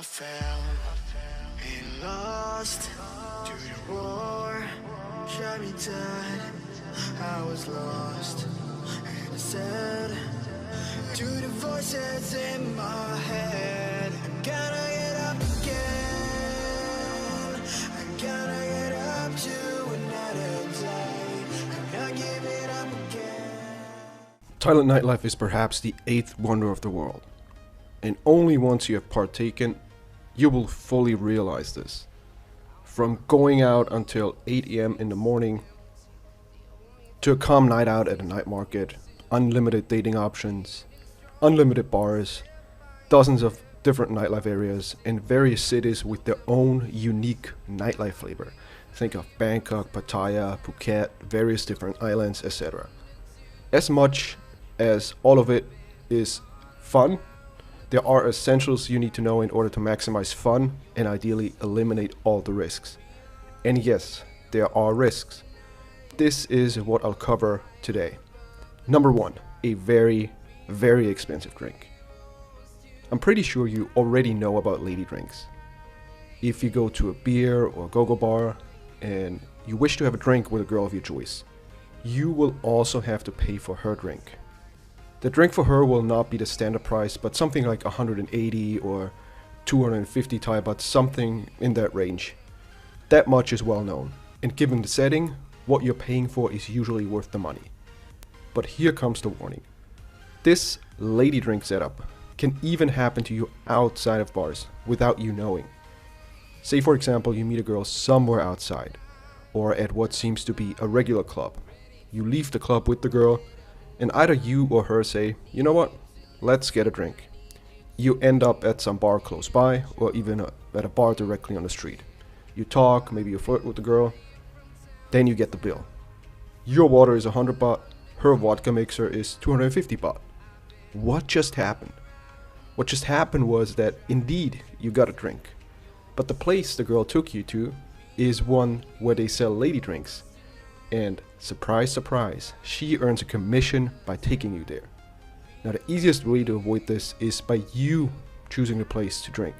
I fell and lost to the war, shot me dead. I was lost and I said to the voices in my head, I gotta get up again. I gotta get up to another day. I'm not giving up again. Thailand nightlife is perhaps the eighth wonder of the world, and only once you have partaken, you will fully realize this. From going out until 8 AM in the morning, to a calm night out at a night market, unlimited dating options, unlimited bars, dozens of different nightlife areas, and various cities with their own unique nightlife flavor. Think of Bangkok, Pattaya, Phuket, various different islands, etc. As much as all of it is fun, there are essentials you need to know in order to maximize fun and ideally eliminate all the risks. And yes, there are risks. This is what I'll cover today. Number one, a very, very expensive drink. I'm pretty sure you already know about lady drinks. If you go to a beer or go-go bar and you wish to have a drink with a girl of your choice, you will also have to pay for her drink. The drink for her will not be the standard price, but something like 180 or 250 Thai baht, something in that range. That much is well known, and given the setting, what you're paying for is usually worth the money. But here comes the warning. This lady drink setup can even happen to you outside of bars without you knowing. Say for example you meet a girl somewhere outside, or at what seems to be a regular club. You leave the club with the girl, and either you or her say, you know what, let's get a drink. You end up at some bar close by, or even at a bar directly on the street. You talk, maybe you flirt with the girl, then you get the bill. Your water is 100 baht, her vodka mixer is 250 baht. What just happened? What just happened was that indeed you got a drink, but the place the girl took you to is one where they sell lady drinks. And surprise, surprise, she earns a commission by taking you there. Now the easiest way to avoid this is by you choosing the place to drink,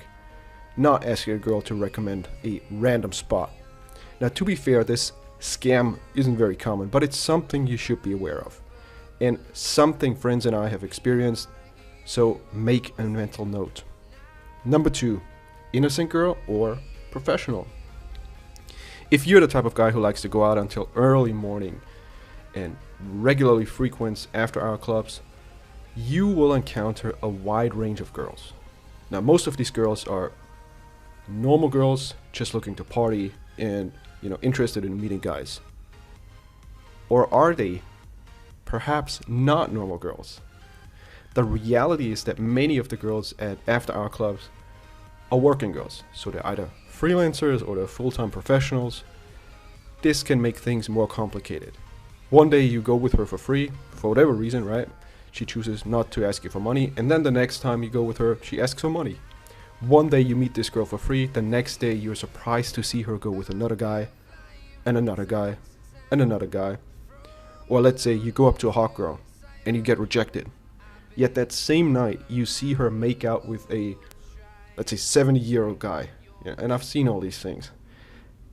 not asking a girl to recommend a random spot. Now to be fair, this scam isn't very common, but it's something you should be aware of, and something friends and I have experienced, so make a mental note. Number two, innocent girl or professional. If you're the type of guy who likes to go out until early morning and regularly frequents after-hour clubs, you will encounter a wide range of girls. Now, most of these girls are normal girls just looking to party and, interested in meeting guys. Or are they perhaps not normal girls? The reality is that many of the girls at after-hour clubs are working girls, so they're either freelancers or they're full-time professionals. This can make things more complicated. One day you go with her for free, for whatever reason, right? She chooses not to ask you for money, and then the next time you go with her, she asks for money. One day you meet this girl for free, the next day you're surprised to see her go with another guy, and another guy, and another guy. Or let's say you go up to a hot girl, and you get rejected. Yet that same night you see her make out with a, let's say, 70-year-old guy. Yeah, and I've seen all these things.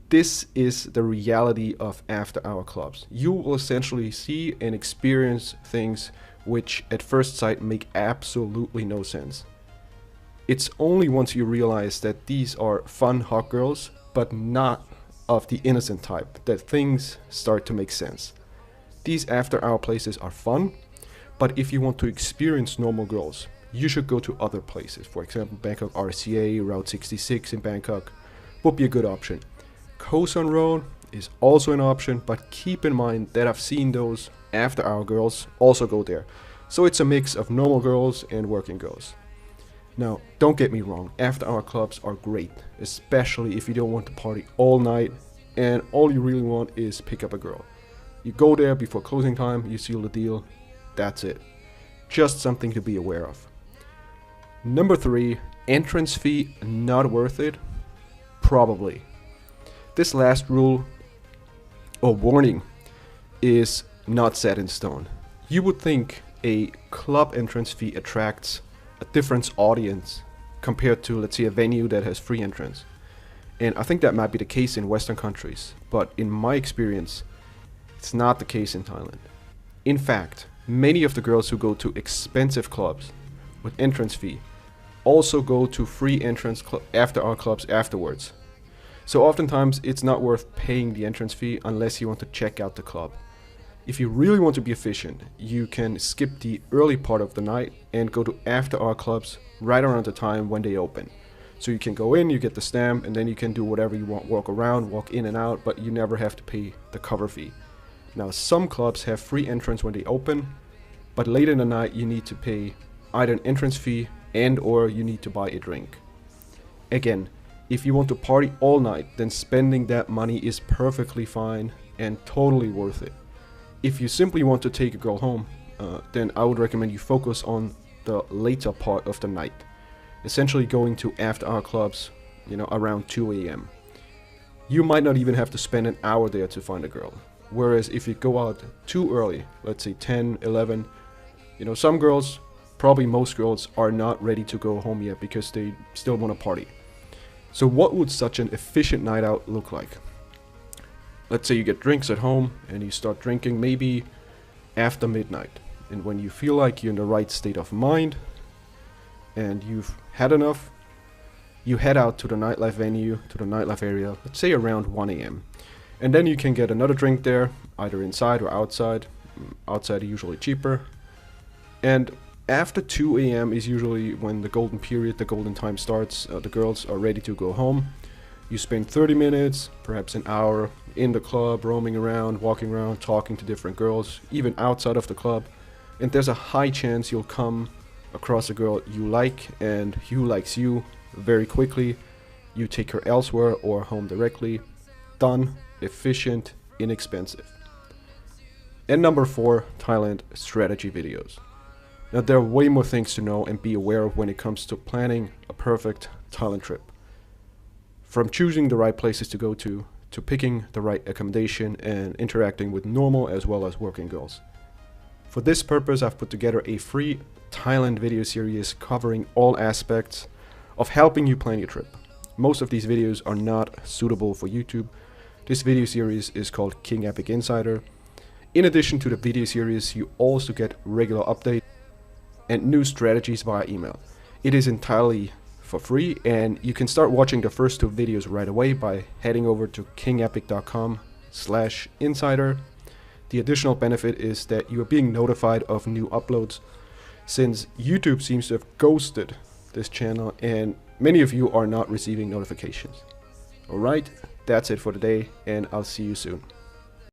This is the reality of after-hour clubs. You will essentially see and experience things which at first sight make absolutely no sense. It's only once you realize that these are fun hot girls, but not of the innocent type, that things start to make sense. These after-hour places are fun, but if you want to experience normal girls, you should go to other places. For example, Bangkok RCA, Route 66 in Bangkok would be a good option. Koh San Road is also an option, but keep in mind that I've seen those after-hour girls also go there. So it's a mix of normal girls and working girls. Now, don't get me wrong, after-hour clubs are great, especially if you don't want to party all night and all you really want is pick up a girl. You go there before closing time, you seal the deal, that's it. Just something to be aware of. Number three, entrance fee not worth it? Probably. This last rule or warning is not set in stone. You would think a club entrance fee attracts a different audience compared to, let's say, a venue that has free entrance. And I think that might be the case in Western countries, but in my experience, it's not the case in Thailand. In fact, many of the girls who go to expensive clubs with entrance fee also go to free entrance after our clubs afterwards. So oftentimes it's not worth paying the entrance fee unless you want to check out the club. If you really want to be efficient, you can skip the early part of the night and go to after our clubs right around the time when they open. So you can go in, you get the stamp, and then you can do whatever you want, walk around, walk in and out, but you never have to pay the cover fee. Now, some clubs have free entrance when they open, but late in the night you need to pay either an entrance fee and or you need to buy a drink. Again, if you want to party all night, then spending that money is perfectly fine and totally worth it. If you simply want to take a girl home, then I would recommend you focus on the later part of the night. Essentially going to after hour clubs, around 2 a.m. You might not even have to spend an hour there to find a girl. Whereas if you go out too early, let's say 10, 11, some girls, probably most girls, are not ready to go home yet because they still want to party. So what would such an efficient night out look like? Let's say you get drinks at home and you start drinking maybe after midnight. And when you feel like you're in the right state of mind and you've had enough, you head out to the nightlife venue, to the nightlife area, let's say around 1 a.m. And then you can get another drink there, either inside or outside. Outside is usually cheaper. And after 2 a.m. is usually when the golden period, the golden time starts. The girls are ready to go home. You spend 30 minutes, perhaps an hour, in the club, roaming around, walking around, talking to different girls, even outside of the club. And there's a high chance you'll come across a girl you like and who likes you very quickly. You take her elsewhere or home directly. Done, efficient, inexpensive. And number 4, Thailand strategy videos. Now there are way more things to know and be aware of when it comes to planning a perfect Thailand trip. From choosing the right places to go to picking the right accommodation and interacting with normal as well as working girls. For this purpose, I've put together a free Thailand video series covering all aspects of helping you plan your trip. Most of these videos are not suitable for YouTube. This video series is called King Epic Insider. In addition to the video series, you also get regular updates and new strategies via email. It is entirely for free, and you can start watching the first 2 videos right away by heading over to kec.kertasemaya/insider. The additional benefit is that you are being notified of new uploads, since YouTube seems to have ghosted this channel and many of you are not receiving notifications. Alright, that's it for today, and I'll see you soon.